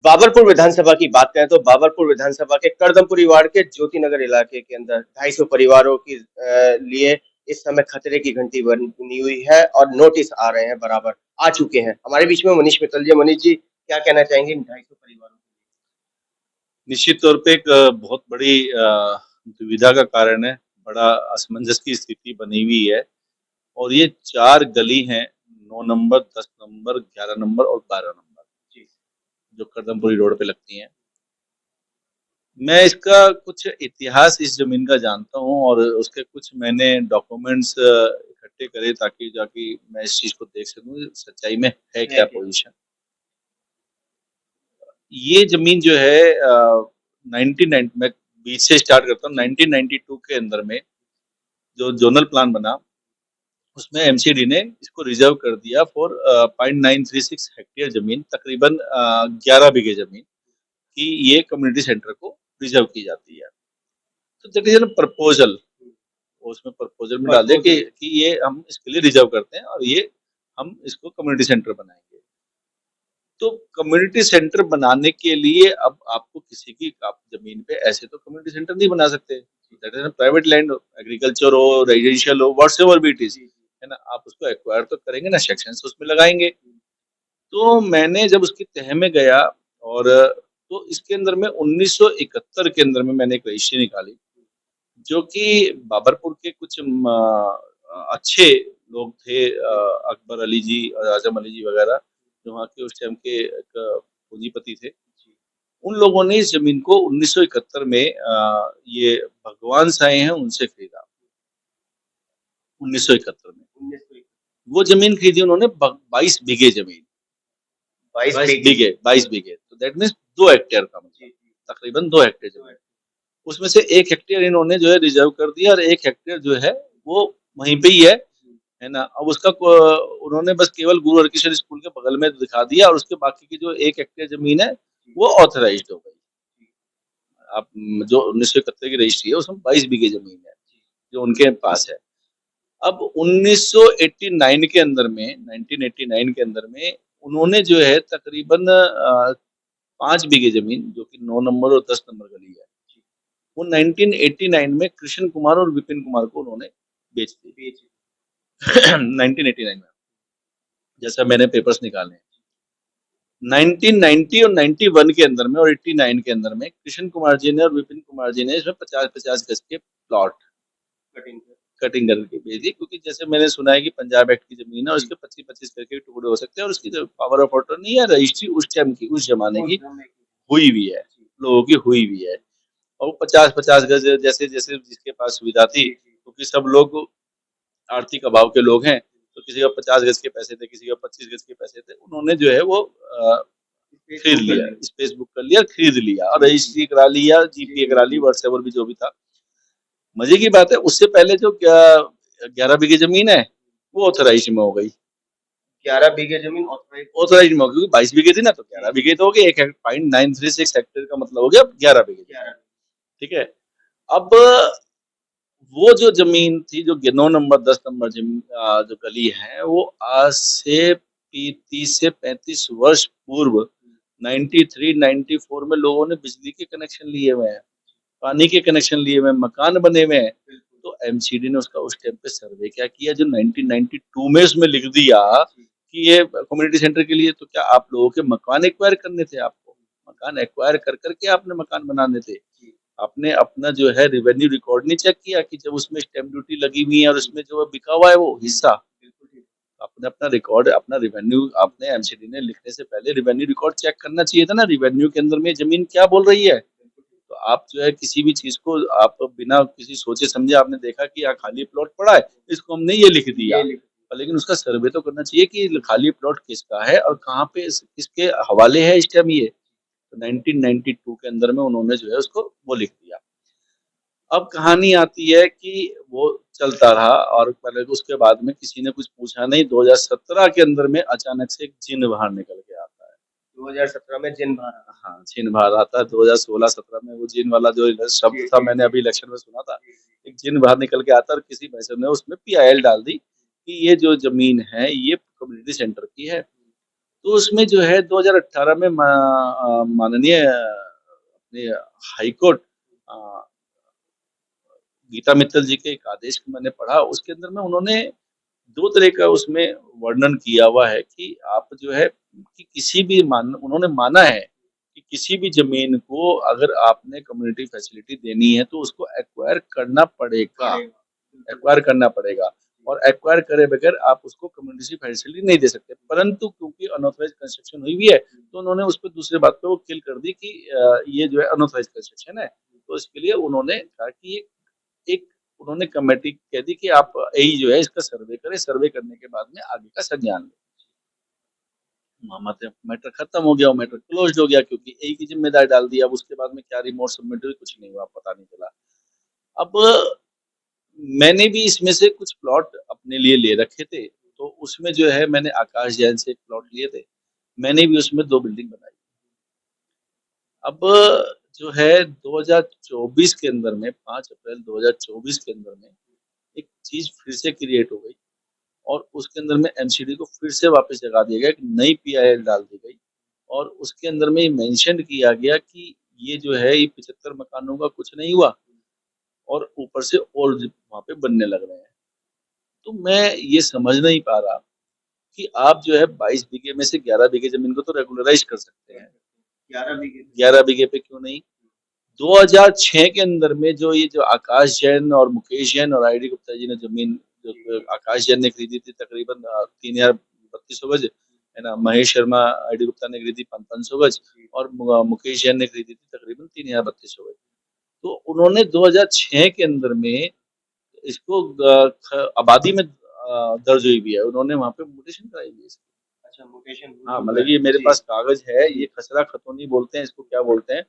बाबरपुर विधानसभा की बात करें तो बाबरपुर विधानसभा के करदमपुरी वार्ड के ज्योति नगर इलाके के अंदर 250 परिवारों के लिए इस समय खतरे की घंटी बनी हुई है और नोटिस आ रहे हैं, बराबर आ चुके हैं। हमारे बीच में मनीष मित्तल जी। मनीष जी, क्या कहना चाहेंगे इन 250 परिवारों के निश्चित तौर पे एक बहुत बड़ी दुविधा का कारण है। बड़ा असमंजस की स्थिति बनी हुई है और ये 4 गली हैं, 9 नंबर, 10 नंबर, 11 नंबर और 12 नंबर, लिए? जो करदमपुरी रोड पे लगती हैं। मैं इसका कुछ इतिहास इस ज़मीन का जानता हूँ और उसके कुछ मैंने डॉक्यूमेंट्स इकट्ठे करे ताकि जाके मैं इस चीज़ को देख सकूँ, सच्चाई में है क्या पोजीशन। ये ज़मीन जो है 1990 मैं बीच से स्टार्ट करता हूँ। 1992 के अंदर में जो जोनल प्लान बना, उसमें एमसीडी ने इसको रिजर्व कर दिया फॉर 0.936 हेक्टेयर जमीन, तकरीबन 11 बीघे जमीन की ये कम्युनिटी सेंटर को रिजर्व की जाती है। तो दैट इज प्रपोजल, उसमें प्रपोजल में डाल दिया कि ये हम इसके लिए रिजर्व करते हैं और ये हम इसको कम्युनिटी सेंटर बनाएंगे। तो कम्युनिटी सेंटर बनाने के लिए अब आपको किसी की आप जमीन पे ऐसे तो कम्युनिटी सेंटर नहीं बना सकते। That is private land, agriculture हो, रेजिडेंशियल हो, व्हाटएवर बी इट इज, है ना, आप उसको एक्वायर तो करेंगे ना, सेक्शंस उसमें लगाएंगे। तो मैंने जब उसकी तह में गया और तो इसके अंदर में 1971 के अंदर में मैंने एक रजिस्ट्री निकाली, जो कि बाबरपुर के कुछ अच्छे लोग थे, अकबर अली जी और आजम अली जी वगैरह, जो वहाँ के उस टाइम के एक पूंजीपति थे। उन लोगों ने इस जमीन को 1971 में ये भगवान साए हैं उनसे खरीदा। 1971 में वो जमीन खरीदी उन्होंने, 22 बीघे जमीन, 22 बीघे, तो दैट मीन्स 2 हेक्टेयर का, मतलब तकरीबन 2 हेक्टेयर जमीन। उसमें से 1 हेक्टेयर इन्होंने जो है रिजर्व कर दिया और 1 हेक्टेयर जो है वो वहीं पे ही है ना। अब उसका उन्होंने बस केवल गुरु हरकिशन स्कूल के बगल में दिखा दिया और उसके बाकी की जो 1 हेक्टेयर जमीन है वो ऑथराइज्ड हो गई। आप जो 1971 की रजिस्ट्री है उसमें 22 बीघे जमीन है जो उनके पास है। अब 1989 के अंदर में, 1989 के अंदर में उन्होंने जो है तकरीबन 5 बीघे जमीन, जो कि 9 नंबर और 10 नंबर गली है, वो 1989 में कृष्ण कुमार और विपिन कुमार को उन्होंने बेच दी। 1989 में, जैसा मैंने पेपर्स निकाले हैं। 1990 और 91 के अंदर में और 89 के अंदर में कृष्ण कुमार जी ने और विपिन कुमार जी ने इसमें 50-50 गज के प्लॉट कटिंग करके भेज दी, क्योंकि जैसे मैंने सुना है कि पंजाब एक्ट की जमीन है और उसके 25-25 करके टुकड़े हो सकते हैं और उसकी जो पावर ऑफ अटॉर्नी या रजिस्ट्री उस टाइम की, उस जमाने की हुई भी है, लोगों की हुई भी है। और 50-50 गज जैसे जैसे जिसके पास सुविधा थी, क्योंकि सब लोग आर्थिक अभाव के लोग हैं, तो किसी का 50 गज के पैसे थे, किसी का 25 गज के पैसे थे, उन्होंने जो है वो खरीद लिया, स्पेस बुक कर लिया, खरीद लिया और रजिस्ट्री करा लिया, जीपीए करा ली, व्हाट्सएवर भी जो भी था। मजे की बात है, उससे पहले जो 11 बीघे जमीन है वो ऑथराइज में हो गई। 11 बीघे जमीन ऑथराइज में हो गई, 22 बीघे थी ना, तो 11 बीघे तो हो गए, 1.936 हेक्टेयर का मतलब हो गया 11 बीघे। ठीक है। अब वो जो जमीन थी, जो 9 नंबर 10 नंबर जमीन जो गली है, वो आज से 30 से 35 वर्ष पूर्व 93 94 में लोगों ने बिजली के कनेक्शन लिए हुए हैं, पानी के कनेक्शन लिए हुए हैं, मकान बने हुए हैं। तो एमसीडी ने उसका उस टाइम पे सर्वे क्या किया, जो 1992 में उसमें लिख दिया कि ये कम्युनिटी सेंटर के लिए, तो क्या आप लोगों के मकान एक्वायर करने थे, आपको मकान एक्वायर कर करके आपने मकान बनाने थे। आपने अपना जो है रेवेन्यू रिकॉर्ड नहीं चेक किया कि जब उसमें स्टैम्प ड्यूटी लगी हुई है और उसमें जो बिका हुआ है वो हिस्सा, आपने अपना रिकॉर्ड, अपना रेवेन्यू, आपने एमसीडी ने लिखने से पहले रेवेन्यू रिकॉर्ड चेक करना चाहिए था ना, रेवेन्यू के अंदर में जमीन क्या बोल रही है। तो आप जो है किसी भी चीज को आप बिना किसी सोचे समझे आपने देखा कि यहाँ खाली प्लॉट पड़ा है, इसको हमने ये लिख दिया, लेकिन उसका सर्वे तो करना चाहिए कि खाली प्लॉट किसका है और कहाँ पे किसके हवाले है इस टाइम ये। तो 1992 के अंदर में उन्होंने जो है उसको वो लिख दिया। अब कहानी आती है कि वो चलता रहा और पहले उसके बाद में किसी ने कुछ पूछा नहीं। 2017 के अंदर में अचानक से एक जिन बाहर निकल के आता है। 2017 में जिन बाहर, हाँ, जिन बाहर आता है। 2016-17 में वो जिन वाला जो शब्द था मैंने अभी इलेक्शन में सुना था, एक जिन बाहर निकल के आता है और किसी मैसेज ने उसमें पीआईएल डाल दी कि ये जो जमीन है ये कम्युनिटी सेंटर की है तो उसमें जो है 2018 में माननीय अपने हाई कोर्ट गीता मित्तल जी के एक आदेश को मैंने पढ़ा, उसके अंदर में उन्होंने 2 तरह का उसमें वर्णन किया हुआ है कि आप जो है कि किसी भी उन्होंने माना है कि किसी भी ज़मीन को अगर आपने कम्युनिटी फैसिलिटी देनी है तो उसको एक्वायर करना पड़ेगा और एक्वायर करे बगैर आप उसको कम्युनिटी फैसिलिटी नहीं दे सकते। परंतु क्योंकि अनऑथराइज्ड कंस्ट्रक्शन हुई हुई है, तो उन्होंने उस पे दूसरी बात पे वो किल कर दी कि ये जो है अनऑथराइज्ड कंस्ट्रक्शन है। तो इसके लिए उन्होंने कहा कि एक उन्होंने कमेटी कह दी कि आप एई जो है इसका सर्वे करें, सर्वे करने के बाद में आगे का संज्ञान लें। मैटर खत्म हो गया, वो मैटर क्लोज्ड हो गया क्योंकि एई की जिम्मेदारी डाल दी। अब उसके बाद में क्या रिपोर्ट सबमिट हुई, कुछ नहीं हुआ, पता नहीं चला। अब मैंने भी इसमें से कुछ प्लॉट अपने लिए ले रखे थे, तो उसमें जो है मैंने आकाश जैन से एक प्लॉट लिए थे। मैंने भी उसमें 2 बिल्डिंग बनाई। अब जो है 2024 के अंदर में 5 अप्रैल 2024 के अंदर में एक चीज़ फिर से क्रिएट हो गई और उसके अंदर में एमसीडी को फिर से वापस जगा दिया गया, एक नई पीआईएल डाल दी गई और उसके अंदर में ये मेंशन किया गया कि ये जो है ये 75 मकानों का कुछ नहीं हुआ और ऊपर से और वहाँ पे बनने लग रहे हैं। तो मैं ये समझ नहीं पा रहा कि आप जो है 22 बीघे में से 11 बीघे ज़मीन को तो रेगुलराइज़ कर सकते हैं। 11 बीघे पे क्यों नहीं? 2006 के अंदर में जो ये जो आकाश जैन और मुकेश जैन और आईडी गुप्ता जी ने जमीन जो आकाश जैन ने खरीदी थी तकरीबन 3,3200 गज, है ना? महेश शर्मा आईडी गुप्ता ने खरीदी 500 गज और मुकेश जैन ने खरीदी थी तकरीबन 3,3200 गज। तो उन्होंने 2006 के अंदर में इसको आबादी में दर्ज हुई भी है। उन्होंने वहाँ पे म्यूटेशन कराई हुई है इसकी। अच्छा, म्यूटेशन हाँ, मतलब ये मेरे पास कागज है, ये खसरा खतौनी बोलते हैं, इसको क्या बोलते हैं?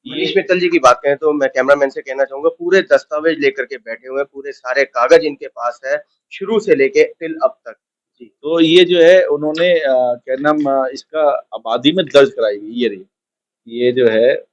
मनीष मित्तल जी की बात करें तो मैं कैमरामैन से कहना चाहूंगा पूरे दस्तावेज लेकर के बैठे हुए हैं, पूरे सारे कागज इनके पास है शुरू से लेके टिल अब तक। जी, तो ये जो है उन्होंने क्या नाम इसका आबादी में दर्ज कराई हुई ये रही। ये जो है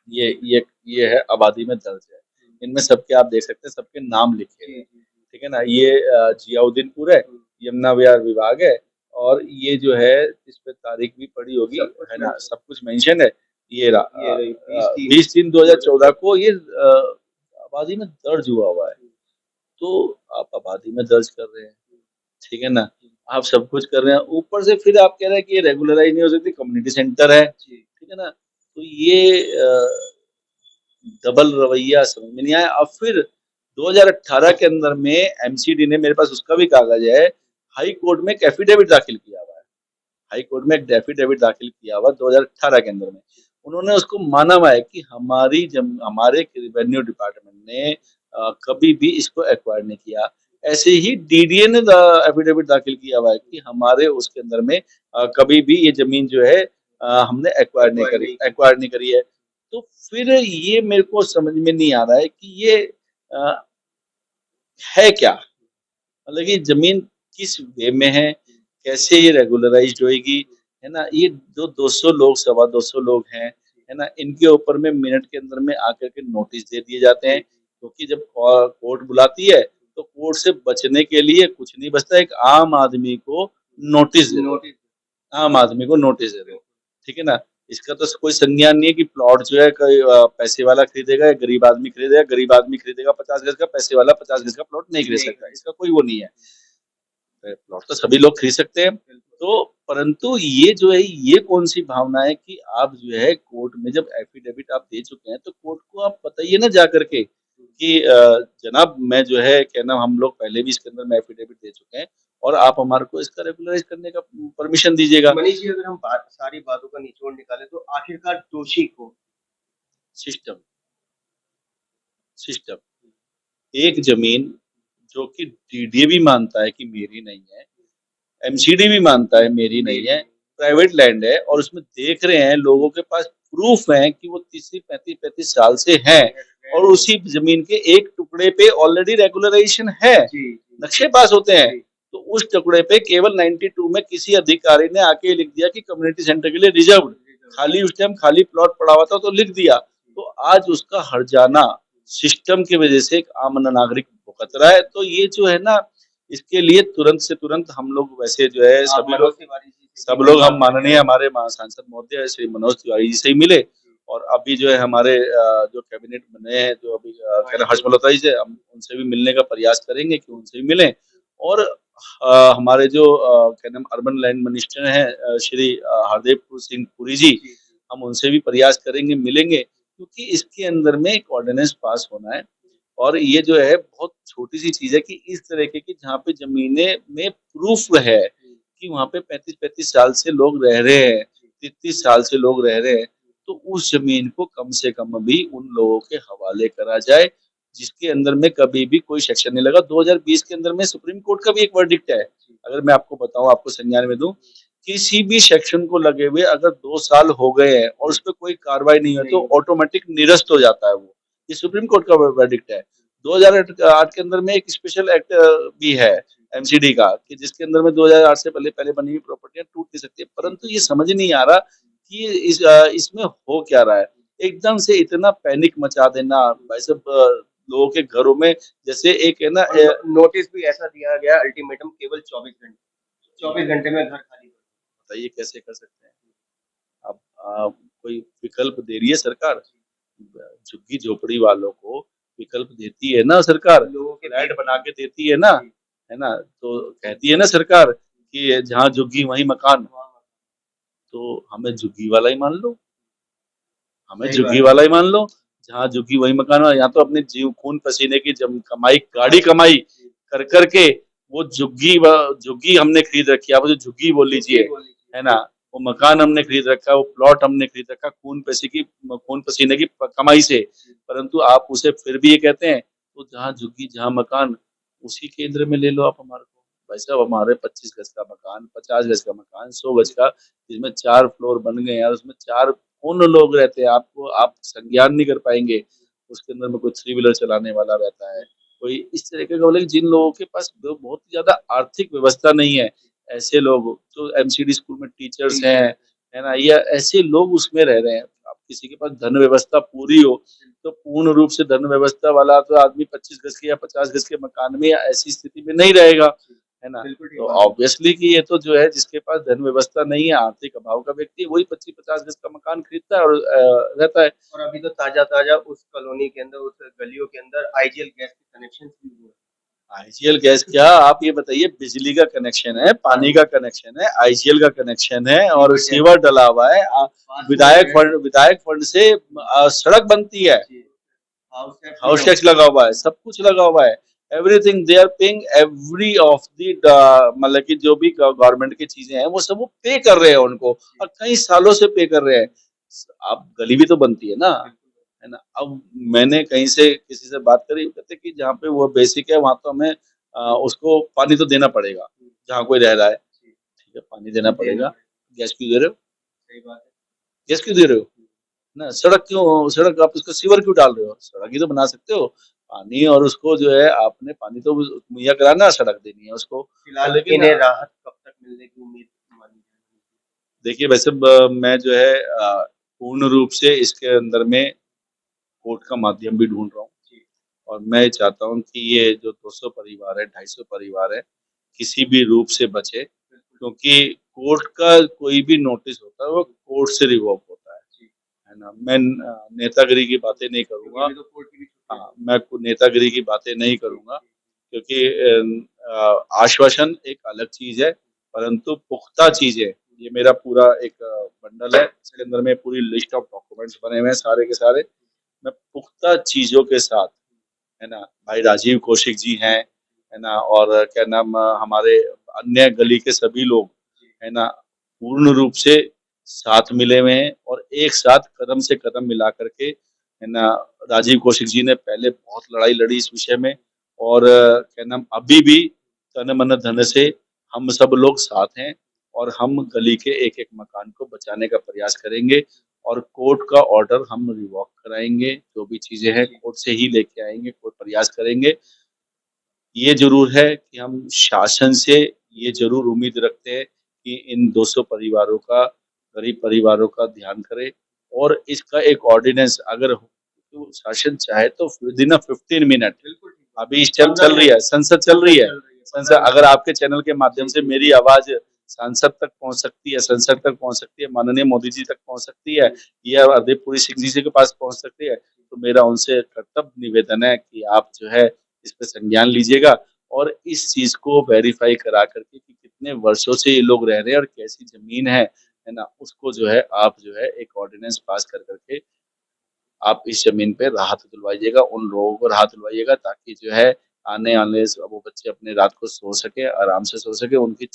ये है आबादी में दर्ज है। इनमें सबके आप देख सकते हैं सबके नाम लिखे हैं। ठीक है ना? ये जियाउद्दीनपुर है, यमुना विहार विभाग है और ये जो है इस पे तारीख भी पड़ी होगी, है ना? सब कुछ मेंशन है। ये 20/3/2014 को ये आबादी में दर्ज हुआ है। तो आप आबादी में दर्ज कर रहे हैं, ठीक है ना? आप सब कुछ कर रहे हैं, ऊपर से फिर आप कह रहे हैं कि ये रेगुलराइज़ नहीं हो सकती, कम्युनिटी सेंटर है, ठीक है ना? तो ये डबल रवैया समझ में नहीं आया। अब फिर 2018 के अंदर में एमसीडी ने, मेरे पास उसका भी कागज है, हाई कोर्ट में एक एफिडेविट दाखिल किया हुआ है। हाई कोर्ट में एक एफिडेविट दाखिल किया हुआ 2018 के अंदर में। उन्होंने उसको माना हुआ है कि हमारे रेवेन्यू डिपार्टमेंट ने कभी भी इसको एक्वायर नहीं किया। ऐसे ही डीडीए ने एफिडेविट दाखिल किया हुआ है कि हमारे उसके अंदर में कभी भी ये जमीन जो है हमने एक्वायर नहीं करी है। तो फिर ये मेरे को समझ में नहीं आ रहा है कि ये अ, है क्या? मतलब कि ज़मीन किस वे में है, कैसे ये रेगुलराइज़्ड होएगी, है ना? ये जो 200 लोग, सवा 200 लोग हैं, है ना? इनके ऊपर में मिनट के अंदर में आकर के नोटिस दे दिए जाते हैं, क्योंकि जब कोर्ट बुलाती है, तो कोर्ट से बचने के लिए कुछ नहीं बचता, एक आम आदमी को नोटिस दे दो। आम आदमी को नोटिस दे दो, ठीक है ना? इसका तो कोई संज्ञान नहीं है कि प्लॉट जो है कोई पैसे वाला खरीदेगा या गरीब आदमी खरीदेगा। गरीब आदमी खरीदेगा 50 गज का, पैसे वाला 50 गज का प्लॉट नहीं खरीद सकता। इसका कोई वो नहीं है। प्लॉट तो सभी लोग खरीद सकते हैं। तो परंतु ये जो है ये कौन-सी भावना है कि आप जो है कोर्ट में जब एफिडेविट आप दे चुके हैं, तो कोर्ट को आप बताइए ना जाकर के कि जनाब मैं जो है क्या नाम हम लोग पहले भी इसके अंदर में एफिडेविट दे चुके हैं और आप हमारे को इसका रेगुलराइज़ करने का परमिशन दीजिएगा। मनीष जी, अगर हम सारी बातों का निचोड़ निकालें तो आखिरकार दोषी कौन? सिस्टम सिस्टम एक जमीन जो कि डीडीए भी मानता है कि मेरी नहीं है, एमसीडी भी मानता है मेरी नहीं है, प्राइवेट लैंड है और उसमें देख रहे हैं लोगों के पास प्रूफ है कि वो 30-35 साल से हैं और उसी जमीन के एक टुकड़े पे ऑलरेडी रेगुलराइजेशन है, नक्शे पास होते हैं। तो उस टुकड़े पे केवल 92 में किसी अधिकारी ने आके लिख दिया कि कम्युनिटी सेंटर के लिए रिजर्व्ड, खाली उस टाइम खाली प्लॉट पड़ा हुआ था तो लिख दिया। तो आज उसका हर्जाना सिस्टम की वजह से एक आम नागरिक भुगत रहा है। तो ये जो है ना इसके लिए तुरंत से तुरंत हम लोग वैसे जो है आप मनोज तिवारी जी से सब भी लोग बात हम माननीय हमारे सांसद महोदय श्री मनोज तिवारी जी से ही मिले, और अभी जो है हमारे जो कैबिनेट बने हैं, जो अभी कह रहे हर्ष मल्होत्रा जी से, हम उनसे भी मिलने का प्रयास करेंगे कि उनसे भी मिलें। और हमारे जो क्या नाम अर्बन लैंड मिनिस्टर हैं श्री हरदीप सिंह पुरी जी, हम उनसे भी प्रयास करेंगे, मिलेंगे, क्योंकि इसके अंदर में एक ऑर्डिनेंस पास होना है। और ये जो है बहुत छोटी सी चीज है कि इस तरीके की जहाँ पे जमीनें में प्रूफ है कि वहाँ पे 35-35 साल से लोग रह रहे हैं, 33 साल से लोग रह रहे हैं, तो उस जमीन को कम से कम भी उन लोगों के हवाले करा जाए, जिसके अंदर में कभी भी कोई सेक्शन नहीं लगा। 2020 के अंदर में सुप्रीम कोर्ट का भी एक वर्डिक्ट है, अगर मैं आपको बताऊं, आपको संज्ञान में दूं, किसी भी सेक्शन को लगे हुए अगर 2 साल हो गए हैं और उस पर कोई कार्रवाई नहीं है तो ऑटोमेटिक निरस्त हो जाता है वो। ये सुप्रीम कोर्ट का वर्डिक्ट है। 2008 के अंदर में एक स्पेशल एक्ट भी है एमसीडी का, कि जिसके अंदर में 2008 से पहले पहले बनी हुई प्रॉपर्टियां टूट नहीं सकती है, परंतु ये समझ नहीं आ रहा कि इसमें हो क्या रहा है। एकदम से इतना पैनिक मचा देना भाई साहब, लोगों के घरों में, जैसे एक है ना नोटिस भी ऐसा दिया गया, अल्टीमेटम केवल 24 घंटे में घर खाली। बताइए कैसे कर सकते हैं। अब कोई विकल्प दे रही है सरकार, झुग्गी झोपड़ी वालों को विकल्प देती है ना सरकार, लोगों के फ्लैट बना के देती है ना, तो कहती है ना सरकार कि जहाँ झुग्गी वहीं मकान, तो हमें झुग्गी वाला ही मान लो, हमें झुग्गी वाला ही मान लो, जहाँ झुग्गी वहीं मकान हो। यहाँ तो अपने जीव खून पसीने की कमाई, गाड़ी कमाई कर करके वो झुग्गी हमने खरीद रखी है, आप जो झुग्गी बोल लीजिए, है ना, वो मकान हमने खरीद रखा है, वो प्लॉट हमने खरीद रखा, खून पसीने की कमाई से, परंतु आप उसे फिर भी ये कहते हैं, तो जहाँ झुग्गी जहाँ मकान उसी केंद्र में ले लो आप हमारे को। भाई साहब, हमारे 25 गज का मकान, 50 गज का मकान, 100 गज का, जिसमें 4 फ्लोर बन गए यार, उसमें 4 कौन लोग रहते हैं, आपको आप संज्ञान नहीं कर पाएंगे। उसके अंदर में कोई 3 व्हीलर चलाने वाला रहता है, कोई इस तरीके का, बोले जिन लोगों के पास बहुत ज्यादा आर्थिक व्यवस्था नहीं है, ऐसे लोग जो एमसीडी स्कूल में टीचर्स हैं, है ना, या ऐसे लोग उसमें रह रहे हैं। आप किसी के पास धन व्यवस्था पूरी हो, तो पूर्ण रूप से धन व्यवस्था वाला तो आदमी 25 गज के या 50 गज के मकान में या ऐसी स्थिति में नहीं रहेगा, है ना। तो ऑब्वियसली कि ये तो जो है जिसके पास धन व्यवस्था नहीं है, आर्थिक अभाव का व्यक्ति, वही 25-50 गज का मकान खरीदता है और रहता है। और अभी तो ताजा उस कॉलोनी के अंदर, उस गलियों के अंदर आईजीएल गैस के कनेक्शन भी हुए। आईजीएल गैस क्या, आप ये बताइए, बिजली का कनेक्शन है, पानी का कनेक्शन है, आईजीएल का कनेक्शन है, और सीवर डला हुआ है, विधायक फंड से सड़क बनती है, हाउस टैक्स लगा हुआ है, सब कुछ लगा हुआ है, everything they are paying, every of the, मतलब कि जो भी गवर्नमेंट की चीजें हैं वो सब वो पे कर रहे हैं उनको, और कई सालों से पे कर रहे हैं। अब गली भी तो बनती है ना, है ना। अब मैंने कहीं से किसी से बात करी, कहते कि जहाँ पे वो बेसिक है वहां तो हमें उसको पानी तो देना पड़ेगा, जहाँ कोई रह रहा है, ठीक है, पानी देना पड़ेगा, गैस क्यों दे रहे हो, सही बात है, गैस क्यों दे रहे हो ना, सड़क आप उसको सीवर क्यों डाल रहे हो, सड़क ही तो बना सकते हो। पानी, और उसको जो है आपने पानी तो मुहैया कराना, सड़क देनी है उसको। फिलहाल लेकिन इन्हें राहत कब तक मिलने की उम्मीद मानी जाए? देखिए वैसे मैं जो है पूर्ण रूप से इसके अंदर में कोर्ट का माध्यम भी ढूंढ रहा हूँ, और मैं चाहता हूँ कि ये जो 200 परिवार है, 250 परिवार है, किसी भी रूप से बचे, क्योंकि कोर्ट का कोई भी नोटिस होता है वो कोर्ट से रिवोक होता है ना। मैं नेतागिरी की बातें नहीं करूंगा, हाँ, मैं नेतागिरी की बातें नहीं करूंगा, क्योंकि आश्वासन एक अलग चीज है, परंतु पुख्ता चीजें, ये मेरा पूरा एक बंडल है, इसके अंदर में पूरी लिस्ट ऑफ डॉक्यूमेंट्स बने हुए हैं सारे के सारे, मैं पुख्ता चीजों के साथ, है ना, भाई राजीव कौशिक जी हैं, है ना, और क्या नाम हमारे अन्य गली के सभी लोग, है ना, पूर्ण रूप से साथ मिले हुए हैं, और एक साथ कदम से कदम मिला करके, है ना, राजीव कौशिक जी ने पहले बहुत लड़ाई लड़ी इस विषय में, और क्या नाम अभी भी तन मन धन से हम सब लोग साथ हैं, और हम गली के एक एक मकान को बचाने का प्रयास करेंगे, और कोर्ट का ऑर्डर हम रिवॉक कराएंगे, जो भी चीजें हैं कोर्ट से ही लेके आएंगे, कोर्ट प्रयास करेंगे। ये जरूर है कि हम शासन से ये जरूर उम्मीद रखते हैं कि इन 200 परिवारों का, गरीब परिवारों का ध्यान करे, और इसका एक ऑर्डिनेंस अगर तो शासन चाहे तो विद इन 15 मिनट, अभी इस टाइम चल रही है, संसद चल रही है, संसद अगर आपके चैनल के माध्यम से मेरी आवाज सांसद तक पहुंच सकती है, संसद तक पहुंच सकती है, माननीय मोदी जी तक पहुंच सकती है, या हरदीप पुरी सिंह जी के पास पहुंच सकती है, तो मेरा उनसे कर्तव्य निवेदन है कि आप जो है इस पे संज्ञान लीजिएगा और इस चीज को वेरीफाई करा करके कि कितने वर्षों से ये लोग रह रहे हैं और कैसी जमीन है ना, उसको जो है आप जो है एक ऑर्डिनेंस पास कर करके आप इस जमीन पे राहत दिलवाइएगा, उन लोगों को राहत दिलवाइएगा, ताकि जो है आने वाले वो बच्चे अपने रात को सो सके, आराम से सो सके, उनकी